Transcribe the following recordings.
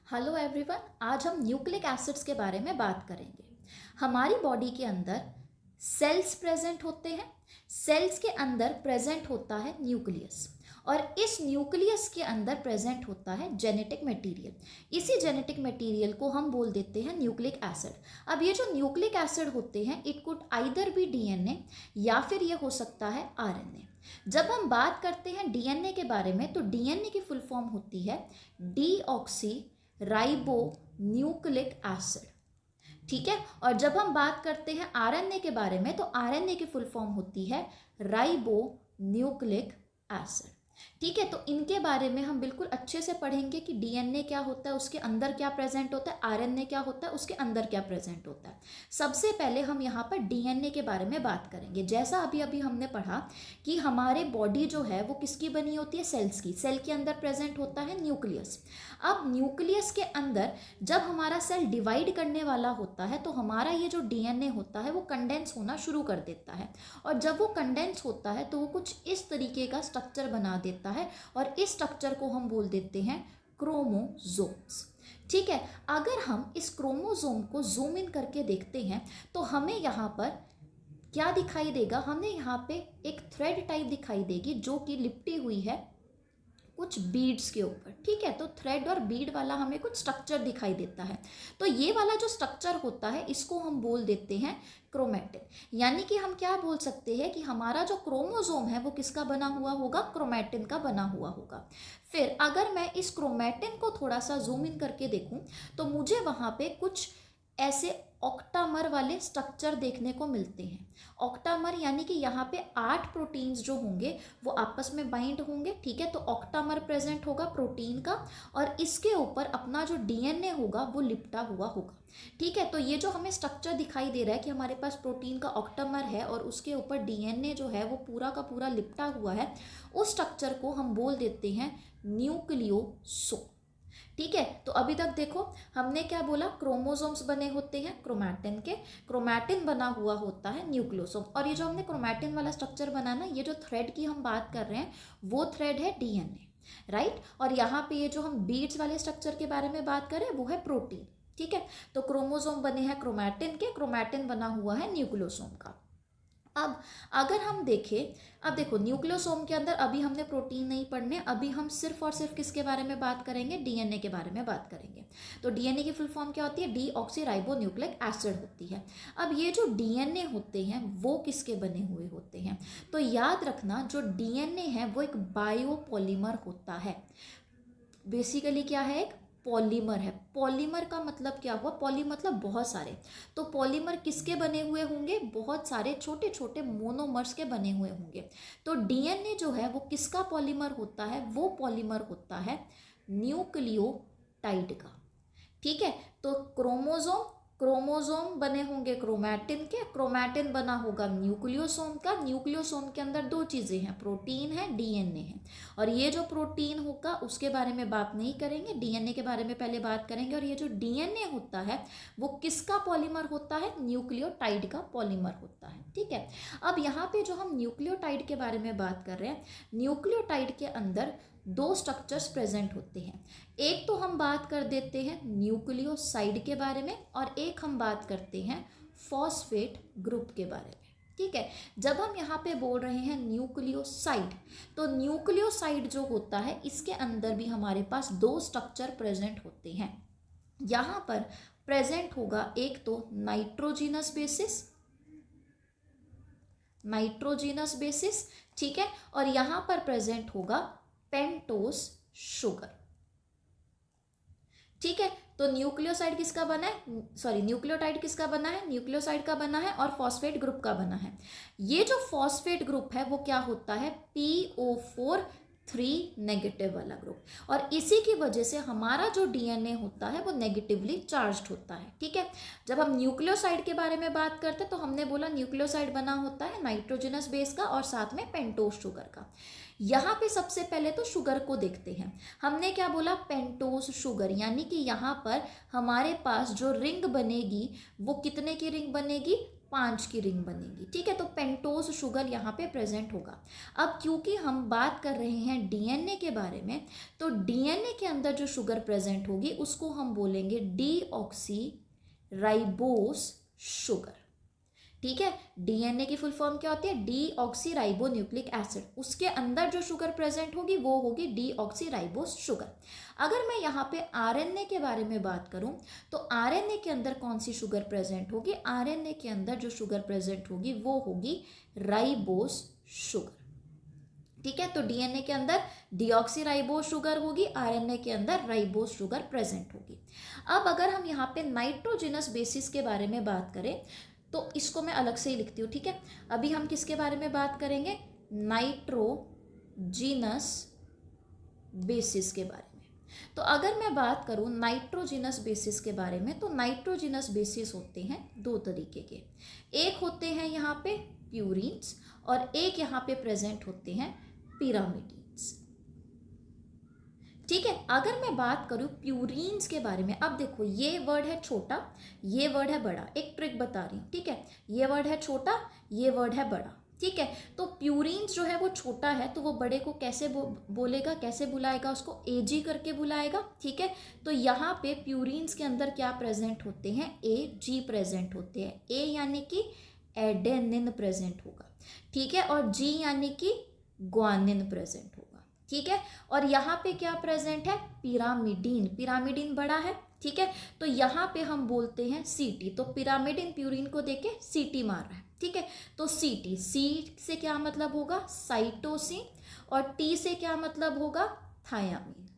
Hello everyone, आज हम nucleic acids के बारे में बात करेंगे। हमारी बॉडी के अंदर सेल्स प्रेजेंट होते हैं। सेल्स के अंदर प्रेजेंट होता है न्यूक्लियस और इस न्यूक्लियस के अंदर प्रेजेंट होता है जेनेटिक मटेरियल। इसी जेनेटिक मटेरियल को हम बोल देते हैं न्यूक्लिक एसिड। अब ये जो न्यूक्लिक एसिड होते हैं, it could either be DNA या फिर ये हो सकता है आरएनए। जब हम बात करते हैं डीएनए के बारे में, तो डीएनए की फुल फॉर्म होती है डीऑक्सी राइबो न्यूक्लिक एसिड। ठीक है। और जब हम बात करते हैं आरएनए के बारे में, तो आरएनए की फुल फॉर्म होती है राइबो न्यूक्लिक एसिड। ठीक है। तो इनके बारे में हम बिल्कुल अच्छे से पढ़ेंगे कि डीएनए क्या होता है, उसके अंदर क्या प्रेजेंट होता है, आरएनए क्या होता है, उसके अंदर क्या प्रेजेंट होता है। सबसे पहले हम यहाँ पर डीएनए के बारे में बात करेंगे। जैसा अभी अभी हमने पढ़ा कि हमारे बॉडी जो है वो किसकी बनी होती है, सेल्स की। सेल के अंदर प्रेजेंट होता है न्यूक्लियस। अब न्यूक्लियस के अंदर जब हमारा सेल डिवाइड करने वाला होता है, तो हमारा ये जो डीएनए होता है वो कंडेंस होना शुरू कर देता है। और जब वो कंडेंस होता है तो वो कुछ इस तरीके का स्ट्रक्चर बना देता है और इस स्ट्रक्चर को हम बोल देते हैं क्रोमोसोम्स। ठीक है। अगर हम इस क्रोमोसोम को जूम इन करके देखते हैं तो हमें यहाँ पर क्या दिखाई देगा, हमें यहाँ पे एक थ्रेड टाइप दिखाई देगी जो कि लिपटी हुई है कुछ बीड्स के ऊपर। ठीक है। तो थ्रेड और बीड वाला हमें कुछ स्ट्रक्चर दिखाई देता है। तो ये वाला जो स्ट्रक्चर होता है इसको हम बोल देते हैं क्रोमैटिन। यानी कि हम क्या बोल सकते हैं कि हमारा जो क्रोमोसोम है वो किसका बना हुआ होगा, क्रोमैटिन का बना हुआ होगा। फिर अगर मैं इस क्रोमैटिन को थोड़ा सा जूम इन करके देखूं तो मुझे वहां पे कुछ ऐसे ऑक्टामर वाले स्ट्रक्चर देखने को मिलते हैं। ऑक्टामर यानी कि यहाँ पे 8 प्रोटीन्स जो होंगे वो आपस में बाइंड होंगे। ठीक है। तो ऑक्टामर प्रेजेंट होगा प्रोटीन का और इसके ऊपर अपना जो डीएनए होगा वो लिपटा हुआ होगा। ठीक है। तो ये जो हमें स्ट्रक्चर दिखाई दे रहा है कि हमारे पास प्रोटीन का ऑक्टामर है और उसके ऊपर डीएनए जो है वो पूरा का पूरा लिपटा हुआ है, उस स्ट्रक्चर को हम बोल देते हैं न्यूक्लियोसोम। ठीक है। तो अभी तक देखो हमने क्या बोला, क्रोमोसोम्स बने होते हैं क्रोमैटिन के, क्रोमैटिन बना हुआ होता है न्यूक्लियोसोम। और ये जो हमने क्रोमैटिन वाला स्ट्रक्चर बनाना, ये जो थ्रेड की हम बात कर रहे हैं वो थ्रेड है डीएनए, राइट। और यहाँ पे ये जो हम बीड्स वाले स्ट्रक्चर के बारे में बात करें वो है प्रोटीन। ठीक है। तो क्रोमोसोम बने हैं क्रोमैटिन के, क्रोमैटिन बना हुआ है न्यूक्लियोसोम का। अब अगर हम देखें, अब देखो न्यूक्लियोसोम के अंदर अभी हमने प्रोटीन नहीं पढ़ने, अभी हम सिर्फ और सिर्फ किसके बारे में बात करेंगे, डीएनए के बारे में बात करेंगे। तो डीएनए की फुल फॉर्म क्या होती है, डीऑक्सी राइबो न्यूक्लिक एसिड होती है। अब ये जो डीएनए होते हैं वो किसके बने हुए होते हैं, तो याद रखना जो डीएनए है वो एक बायोपॉलीमर होता है। बेसिकली क्या है, एक पॉलीमर है। पॉलीमर का मतलब क्या हुआ, पॉली मतलब बहुत सारे। तो पॉलीमर किसके बने हुए होंगे, बहुत सारे छोटे छोटे मोनोमर्स के बने हुए होंगे। तो डीएनए जो है वो किसका पॉलीमर होता है, वो पॉलीमर होता है न्यूक्लियोटाइड का। ठीक है। तो क्रोमोसोम बने होंगे क्रोमैटिन के, क्रोमैटिन बना होगा न्यूक्लियोसोम का। न्यूक्लियोसोम के अंदर 2 चीज़ें हैं, प्रोटीन है, डीएनए है। और ये जो प्रोटीन होगा उसके बारे में बात नहीं करेंगे, डीएनए के बारे में पहले बात करेंगे। और ये जो डीएनए होता है वो किसका पॉलीमर होता है, न्यूक्लियोटाइड का पॉलीमर होता है। ठीक है। अब यहाँ पे जो हम न्यूक्लियोटाइड के बारे में बात कर रहे हैं, न्यूक्लियोटाइड के अंदर 2 स्ट्रक्चर्स प्रेजेंट होते हैं। एक तो हम बात कर देते हैं न्यूक्लियोसाइड के बारे में और एक हम बात करते हैं फॉस्फेट ग्रुप के बारे में। ठीक है। जब हम यहाँ पे बोल रहे हैं न्यूक्लियोसाइड, तो न्यूक्लियोसाइड जो होता है इसके अंदर भी हमारे पास 2 स्ट्रक्चर प्रेजेंट होते हैं। यहाँ पर प्रेजेंट होगा एक तो नाइट्रोजिनस बेसिस, ठीक है। और यहाँ पर प्रेजेंट होगा पेंटोस शुगर। ठीक है। तो न्यूक्लियोसाइड किसका बना है, सॉरी न्यूक्लियोटाइड किसका बना है, न्यूक्लियोसाइड का बना है और फॉस्फेट ग्रुप का बना है। ये जो फॉस्फेट ग्रुप है वो क्या होता है, PO4 नेगेटिव वाला ग्रुप। और इसी की वजह से हमारा जो डीएनए होता है वो नेगेटिवली चार्ज्ड होता है। ठीक है। जब हम न्यूक्लियोसाइड के बारे में बात करते हैं तो हमने बोला न्यूक्लियोसाइड बना होता है नाइट्रोजनस बेस का और साथ में पेंटोस शुगर का। यहाँ पे सबसे पहले तो शुगर को देखते हैं। हमने क्या बोला, पेंटोस शुगर, यानी कि यहाँ पर हमारे पास जो रिंग बनेगी वो कितने की रिंग बनेगी, 5 की रिंग बनेगी। ठीक है, तो पेंटोज शुगर यहाँ पे प्रेजेंट होगा। अब क्योंकि हम बात कर रहे हैं डीएनए के बारे में, तो डीएनए के अंदर जो शुगर प्रेजेंट होगी उसको हम बोलेंगे डीऑक्सी राइबोस शुगर। ठीक है, डीएनए की फुल फॉर्म क्या होती है? Deoxy ribo nucleic acid. उसके अंदर जो शुगर प्रेजेंट होगी वो होगी डीऑक्सी राइबोस शुगर। अगर मैं यहाँ पे आरएनए के बारे में बात करूं तो आरएनए के अंदर कौन सी शुगर प्रेजेंट होगी? आरएनए के अंदर जो शुगर प्रेजेंट होगी वो होगी राइबोस शुगर। ठीक है, तो डीएनए के अंदर डीऑक्सीराइबोस शुगर होगी, आरएनए के अंदर राइबोस शुगर प्रेजेंट होगी। अब अगर हम यहाँ पे नाइट्रोजिनस बेसिस के बारे में बात करें तो इसको मैं अलग से ही लिखती हूँ। ठीक है, अभी हम किसके बारे में बात करेंगे? नाइट्रोजिनस बेसिस के बारे में। तो अगर मैं बात करूँ नाइट्रोजिनस बेसिस के बारे में, तो नाइट्रोजिनस बेसिस होते हैं दो तरीके के। एक होते हैं यहाँ पे प्यूरिन्स और एक यहाँ पे प्रेजेंट होते हैं पिरामिडिन्स। ठीक है, अगर मैं बात करूं प्यूरिन्स के बारे में, अब देखो ये वर्ड है छोटा, ये वर्ड है बड़ा। एक ट्रिक बता रही हूँ। ठीक है, ये वर्ड है छोटा, ये वर्ड है बड़ा। ठीक है, तो प्यूरिन्स जो है वो छोटा है तो वो बड़े को कैसे बोलेगा, कैसे बुलाएगा? उसको एजी करके बुलाएगा। ठीक है, तो यहाँ पे प्यूरिन्स के अंदर क्या प्रेजेंट होते हैं? एजी प्रेजेंट होते हैं। ए यानी कि एडेनिन प्रेजेंट होगा। ठीक है, और जी यानी कि ग्वानिन प्रेजेंट होगा। ठीक है, और यहाँ पे क्या प्रेजेंट है? पिरामिडीन। पिरामिडीन बड़ा है। ठीक है, तो यहाँ पे हम बोलते हैं सीटी। तो पिरामिडीन प्यूरिन को देके सीटी मार रहा है। ठीक है, तो सीटी, सी से क्या मतलब होगा? साइटोसिन, और टी से क्या मतलब होगा? थायामीन।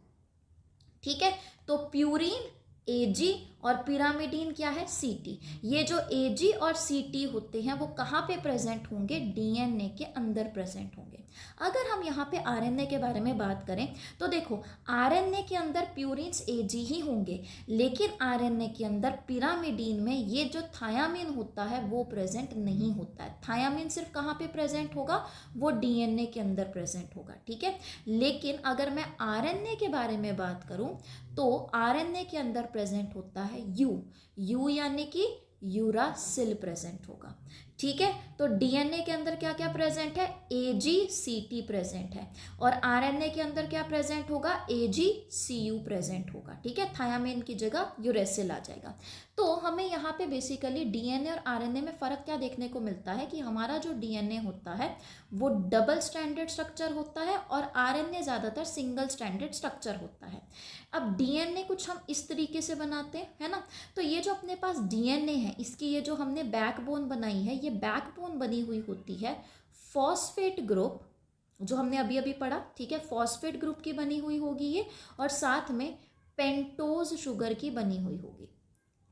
ठीक है, तो प्यूरिन एजी और पिरामिडीन क्या है? सीटी। ये जो एजी और सीटी होते हैं वो कहाँ पे प्रेजेंट होंगे? डीएनए के अंदर प्रेजेंट होंगे। अगर हम यहाँ पे आरएनए के बारे में बात करें तो देखो आरएनए के अंदर प्यूरिन्स एजी ही होंगे, लेकिन आरएनए के अंदर पिरामिडीन में ये जो थायामीन होता है वो प्रेजेंट नहीं होता है। थायामीन सिर्फ कहाँ पे प्रेजेंट होगा? वो डीएनए के अंदर प्रेजेंट होगा। ठीक है, लेकिन अगर मैं आरएनए के बारे में बात करूं तो आरएनए के अंदर प्रेजेंट होता है यू यानी कि यूरासिल प्रेजेंट होगा। ठीक है, तो डीएनए के अंदर क्या क्या प्रेजेंट है? एजीसीटी प्रेजेंट है, और आरएनए के अंदर क्या प्रेजेंट होगा? एजीसीयू प्रेजेंट होगा। ठीक है, थायामीन की जगह यूरेसिल आ जाएगा। तो हमें यहाँ पे बेसिकली डीएनए और आरएनए में फ़र्क क्या देखने को मिलता है कि हमारा जो डीएनए होता है वो डबल स्टैंडर्ड स्ट्रक्चर होता है और आरएनए ज़्यादातर सिंगल स्टैंडर्ड स्ट्रक्चर होता है। अब डीएनए कुछ हम इस तरीके से बनाते हैं, है ना? तो ये जो अपने पास डीएनए है, इसकी ये जो हमने बैकबोन बनाई है, ये बैकबोन बनी हुई होती है फॉस्फेट ग्रुप, जो हमने अभी अभी पढ़ा। ठीक है, फॉस्फेट ग्रुप की बनी हुई होगी ये, और साथ में पेंटोज शुगर की बनी हुई होगी।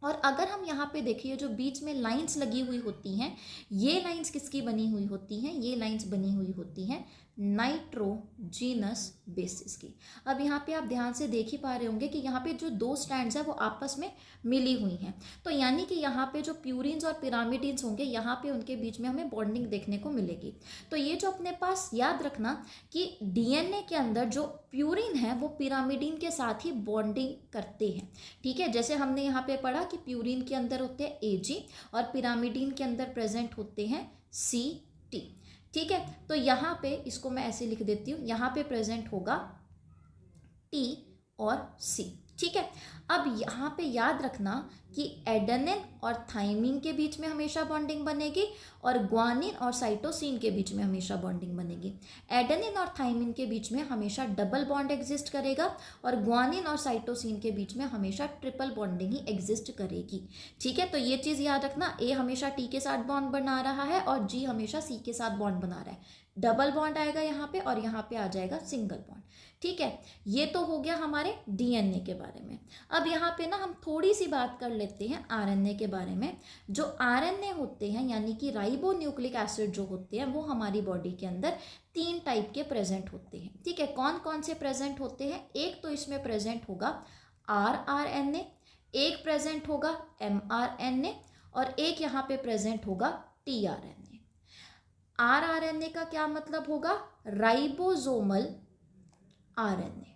और अगर हम यहाँ पे देखिए जो बीच में लाइंस लगी हुई होती हैं, ये लाइंस किसकी बनी हुई होती हैं? ये लाइंस बनी हुई होती हैं नाइट्रोजिनस बेसिस की। अब यहाँ पे आप ध्यान से देख ही पा रहे होंगे कि यहाँ पे जो दो स्टैंड्स हैं वो आपस में मिली हुई हैं, तो यानी कि यहाँ पे जो प्यूरिन्स और पिरामिडिन्स होंगे यहाँ पे उनके बीच में हमें बॉन्डिंग देखने को मिलेगी। तो ये जो अपने पास याद रखना कि डीएनए के अंदर जो प्यूरिन है वो पिरामिडिन के साथ ही बॉन्डिंग करते हैं। ठीक है, जैसे हमने यहाँ पे पढ़ा कि प्यूरिन के अंदर होते हैं एजी और पिरामिडिन के अंदर प्रेजेंट होते हैं सीटी। ठीक है, तो यहाँ पे इसको मैं ऐसे लिख देती हूँ, यहाँ पे प्रेजेंट होगा टी और सी। ठीक है, अब यहाँ पे याद रखना कि एडेनिन और थाइमिन के बीच में हमेशा बॉन्डिंग बनेगी और ग्वानिन और साइटोसिन के बीच में हमेशा बॉन्डिंग बनेगी। एडेनिन और थाइमिन के बीच में हमेशा डबल बॉन्ड एग्जिस्ट करेगा और ग्वानिन और साइटोसिन के बीच में हमेशा ट्रिपल बॉन्डिंग ही एग्जिस्ट करेगी। ठीक है, तो ये चीज़ याद रखना, ए हमेशा टी के साथ बॉन्ड बना रहा है और जी हमेशा सी के साथ बॉन्ड बना रहा है। डबल बॉन्ड आएगा यहाँ पे और यहाँ पे आ जाएगा सिंगल बॉन्ड। ठीक है, ये तो हो गया हमारे डीएनए के बारे में। अब यहाँ पे ना हम थोड़ी सी बात कर लेते हैं आरएनए के बारे में। जो आरएनए होते हैं यानी कि राइबो न्यूक्लिक एसिड जो होते हैं वो हमारी बॉडी के अंदर 3 टाइप के प्रेजेंट होते हैं। ठीक है, कौन कौन से प्रेजेंट होते हैं? एक तो इसमें प्रेजेंट होगा rRNA, एक प्रेजेंट होगा mRNA और एक यहाँ पे प्रेजेंट होगा tRNA। rRNA का क्या मतलब होगा? Ribosomal RNA.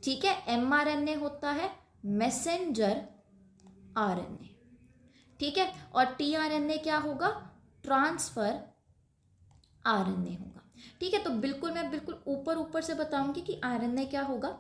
ठीक है, mRNA होता है मैसेंजर आरएनए। ठीक है, और टीआरएनए क्या होगा, ट्रांसफर आरएनए होगा। ठीक है, तो बिल्कुल मैं बिल्कुल ऊपर ऊपर से बताऊंगी कि आरएनए क्या होगा।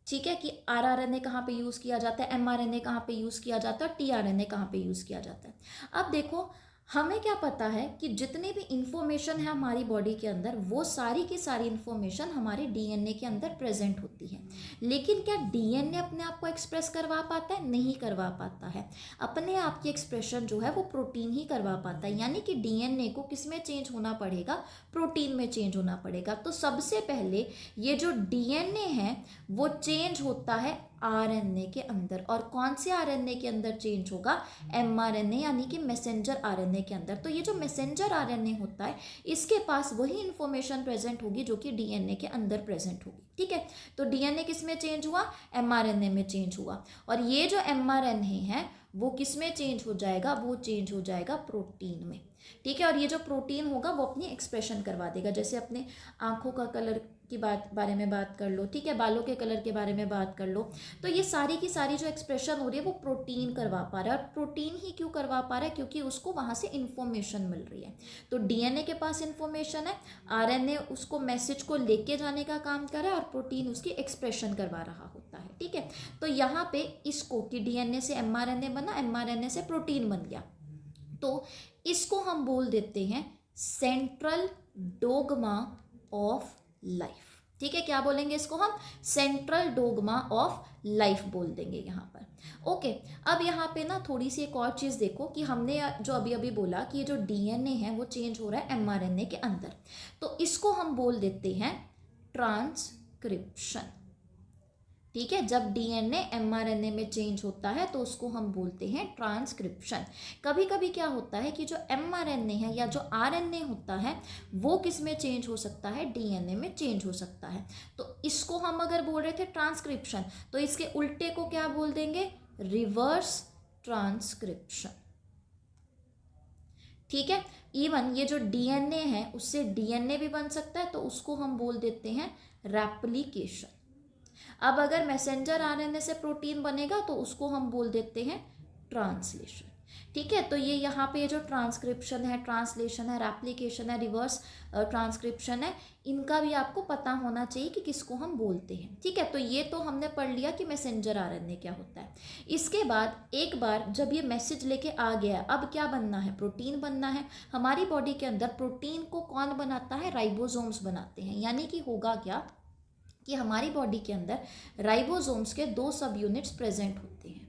ठीक है, कि आरआरएनए कहाँ पे यूज़ किया जाता है, एमआरएनए कहाँ पे यूज़ किया जाता है, और टीआरएनए कहाँ पे यूज़ किया जाता है। अब देखो, हमें क्या पता है कि जितनी भी इंफॉर्मेशन है हमारी बॉडी के अंदर, वो सारी की सारी इंफॉर्मेशन हमारे डीएनए के अंदर प्रेजेंट होती है। लेकिन क्या डीएनए अपने आप को एक्सप्रेस करवा पाता है? नहीं करवा पाता है। अपने आप की एक्सप्रेशन जो है वो प्रोटीन ही करवा पाता है। यानी कि डीएनए को किस में चेंज होना पड़ेगा, प्रोटीन में चेंज होना पड़ेगा। तो सबसे पहले ये जो डीएनए है वो चेंज होता है आरएनए के अंदर। और कौन से आरएनए के अंदर चेंज होगा? एमआरएनए, यानी कि मैसेंजर आरएनए के अंदर। तो ये जो मैसेंजर आरएनए होता है, इसके पास वही इंफॉर्मेशन प्रेजेंट होगी जो कि डीएनए के अंदर प्रेजेंट होगी। ठीक है, तो डीएनए किस में चेंज हुआ? एमआरएनए में चेंज हुआ। और ये जो एमआरएनए है वो किस में चेंज हो जाएगा? वो चेंज हो जाएगा प्रोटीन में। ठीक है, और ये जो प्रोटीन होगा वो अपनी एक्सप्रेशन करवा देगा। जैसे अपने आंखों का कलर की बारे में बात कर लो, ठीक है, बालों के कलर के बारे में बात कर लो, तो ये सारी की सारी जो एक्सप्रेशन हो रही है वो प्रोटीन करवा पा रहा है। और प्रोटीन ही क्यों करवा पा रहा है? क्योंकि उसको वहाँ से इन्फॉर्मेशन मिल रही है। तो डीएनए के पास इन्फॉर्मेशन है, आरएनए उसको मैसेज को लेके जाने का काम कर रहा है, और प्रोटीन उसकी एक्सप्रेशन करवा रहा होता है। ठीक है, तो यहाँ पे इसको कि डीएनए से एमआरएनए बना, एमआरएनए से प्रोटीन बन गया, तो इसको हम बोल देते हैं सेंट्रल डोगमा ऑफ लाइफ। ठीक है, क्या बोलेंगे इसको हम? सेंट्रल डोगमा ऑफ लाइफ बोल देंगे यहाँ पर। ओके, अब यहाँ पे ना थोड़ी सी एक और चीज़ देखो कि हमने जो अभी अभी बोला कि ये जो डीएनए है वो चेंज हो रहा है एमआरएनए के अंदर, तो इसको हम बोल देते हैं ट्रांसक्रिप्शन। ठीक है, जब डीएनए एमआरएनए में चेंज होता है तो उसको हम बोलते हैं ट्रांसक्रिप्शन। कभी कभी क्या होता है कि जो एमआरएनए है या जो आरएनए होता है वो किस में चेंज हो सकता है? डीएनए में चेंज हो सकता है। तो इसको हम अगर बोल रहे थे ट्रांसक्रिप्शन, तो इसके उल्टे को क्या बोल देंगे? Reverse transcription. ठीक है, इवन ये जो डीएनए है उससे डीएनए भी बन सकता है, तो उसको हम बोल देते हैं रेप्लिकेशन। अब अगर मैसेंजर आरएनए से प्रोटीन बनेगा तो उसको हम बोल देते हैं ट्रांसलेशन। ठीक है, तो ये यहाँ पे जो ट्रांसक्रिप्शन है, ट्रांसलेशन है, रेप्लिकेशन है, रिवर्स ट्रांसक्रिप्शन है, इनका भी आपको पता होना चाहिए कि किसको हम बोलते हैं। ठीक है, तो ये तो हमने पढ़ लिया कि मैसेंजर आरएनए क्या होता है। इसके बाद एक बार जब ये मैसेज लेके आ गया, अब क्या बनना है? प्रोटीन बनना है। हमारी बॉडी के अंदर प्रोटीन को कौन बनाता है? राइबोसोम्स बनाते हैं। यानी कि होगा क्या कि हमारी बॉडी के अंदर राइबोसोम्स के 2 सब यूनिट्स प्रेजेंट होते हैं।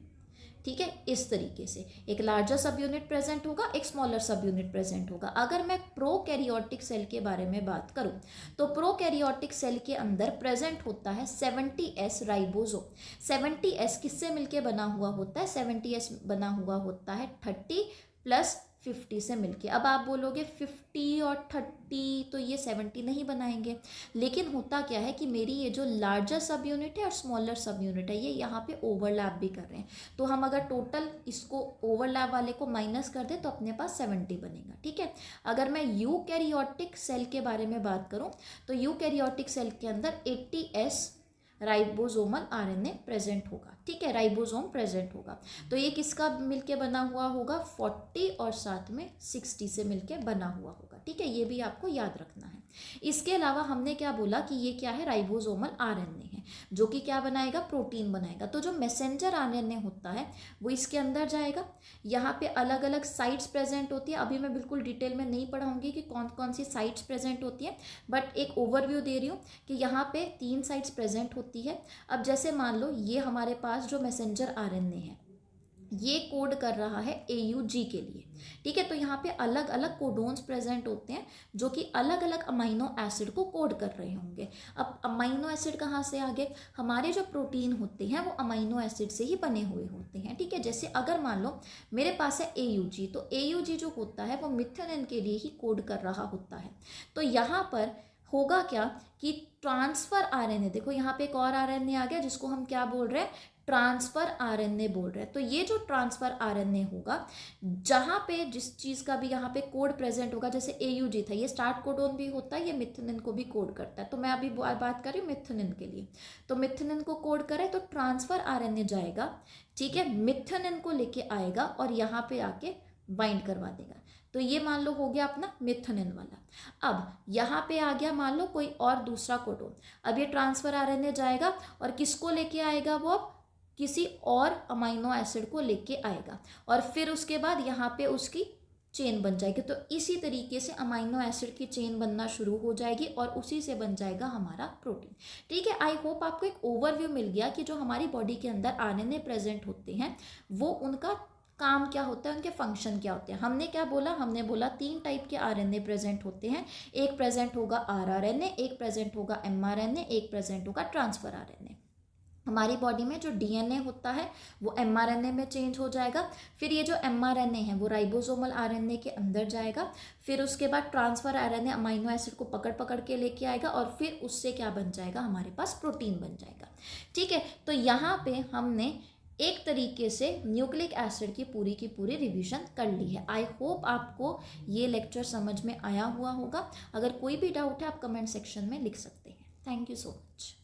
ठीक है, इस तरीके से एक लार्जर सब यूनिट प्रेजेंट होगा, एक स्मॉलर सब यूनिट प्रेजेंट होगा। अगर मैं प्रोकैरियोटिक सेल के बारे में बात करूं तो प्रोकैरियोटिक सेल के अंदर प्रेजेंट होता है 70S राइबोसोम। 70S किससे मिलके बना हुआ होता है? 70S बना हुआ होता है 30 + 50 से मिलके। अब आप बोलोगे 50 और 30 तो ये 70 नहीं बनाएंगे, लेकिन होता क्या है कि मेरी ये जो लार्जर सब यूनिट है और स्मॉलर सब यूनिट है ये यहाँ पे ओवरलैप भी कर रहे हैं। तो हम अगर टोटल इसको ओवरलैप वाले को माइनस कर दें तो अपने पास 70 बनेगा। ठीक है, अगर मैं यूकैरियोटिक सेल के बारे में बात करूँ तो यूकैरियोटिक सेल के अंदर 80S राइबोसोमल आरएनए प्रेजेंट होगा। ठीक है, राइबोसोम प्रेजेंट होगा। तो ये किसका मिलके बना हुआ होगा? 40 और साथ में 60 से मिलके बना हुआ होगा। ठीक है, ये भी आपको याद रखना है। इसके अलावा हमने क्या बोला कि ये क्या है? राइबोसोमल आरएनए है, जो कि क्या बनाएगा? प्रोटीन बनाएगा। तो जो मैसेंजर आरएनए होता है वो इसके अंदर जाएगा। यहाँ पे अलग अलग साइट्स प्रेजेंट होती है। अभी मैं बिल्कुल डिटेल में नहीं पढ़ाऊंगी कि कौन कौन सी साइट्स प्रेजेंट होती है, बट एक ओवरव्यू दे रही हूँ कि यहाँ पे 3 साइट्स प्रेजेंट होती है। अब जैसे मान लो ये हमारे पास जो मैसेंजर आरएनए है ये कोड कर रहा है AUG के लिए। ठीक है, तो यहाँ पे अलग अलग कोडोन्स प्रेजेंट होते हैं जो कि अलग अलग अमाइनो एसिड को कोड कर रहे होंगे। अब अमाइनो एसिड कहाँ से आ गए? हमारे जो प्रोटीन होते हैं वो अमाइनो एसिड से ही बने हुए होते हैं। ठीक है, जैसे अगर मान लो मेरे पास है AUG, तो AUG जो होता है वो मिथेनिन के लिए ही कोड कर रहा होता है। तो यहाँ पर होगा क्या कि ट्रांसफर आरएनए, देखो यहाँ पे एक और आरएनए आ गया जिसको हम क्या बोल रहे हैं, ट्रांसफर आरएनए बोल रहे हैं। तो ये जो ट्रांसफर आरएनए होगा, जहाँ पे जिस चीज़ का भी यहाँ पे कोड प्रेजेंट होगा, जैसे एयूजी था, ये स्टार्ट कोडोन भी होता है, ये मिथनिन को भी कोड करता है। तो मैं अभी बात कर रही हूँ मिथनिन के लिए। तो मिथनिन को कोड करे तो ट्रांसफर आरएनए जाएगा, ठीक है, मिथनिन को लेके आएगा और यहाँ पे आके बाइंड करवा देगा। तो ये मान लो हो गया अपना मिथनिन वाला। अब यहाँ पे आ गया मान लो कोई और दूसरा कोडोन। अब ये ट्रांसफर आरएनए जाएगा और किसको लेके आएगा, वो अब किसी और अमाइनो एसिड को लेके आएगा और फिर उसके बाद यहाँ पे उसकी चेन बन जाएगी। तो इसी तरीके से अमाइनो एसिड की चेन बनना शुरू हो जाएगी और उसी से बन जाएगा हमारा प्रोटीन। ठीक है, आई होप आपको एक ओवरव्यू मिल गया कि जो हमारी बॉडी के अंदर आरएनए प्रेजेंट होते हैं वो उनका काम क्या होता है, उनके फंक्शन क्या होते हैं। हमने क्या बोला, हमने बोला 3 टाइप के आरएनए प्रेजेंट होते हैं। एक प्रेजेंट होगा आरआरएनए, एक प्रेजेंट होगा एमआरएनए, एक प्रेजेंट होगा ट्रांसफर आरएनए। हमारी बॉडी में जो डीएनए होता है वो एमआरएनए में चेंज हो जाएगा, फिर ये जो एमआरएनए है वो राइबोसोमल आरएनए के अंदर जाएगा, फिर उसके बाद ट्रांसफर आरएनए अमाइनो एसिड को पकड़ पकड़ के लेके आएगा और फिर उससे क्या बन जाएगा, हमारे पास प्रोटीन बन जाएगा। ठीक है, तो यहाँ पे हमने एक तरीके से न्यूक्लिक एसिड की पूरी रिवीजन कर ली है। आई होप आपको ये लेक्चर समझ में आया हुआ होगा। अगर कोई भी डाउट है आप कमेंट सेक्शन में लिख सकते हैं। Thank you so much.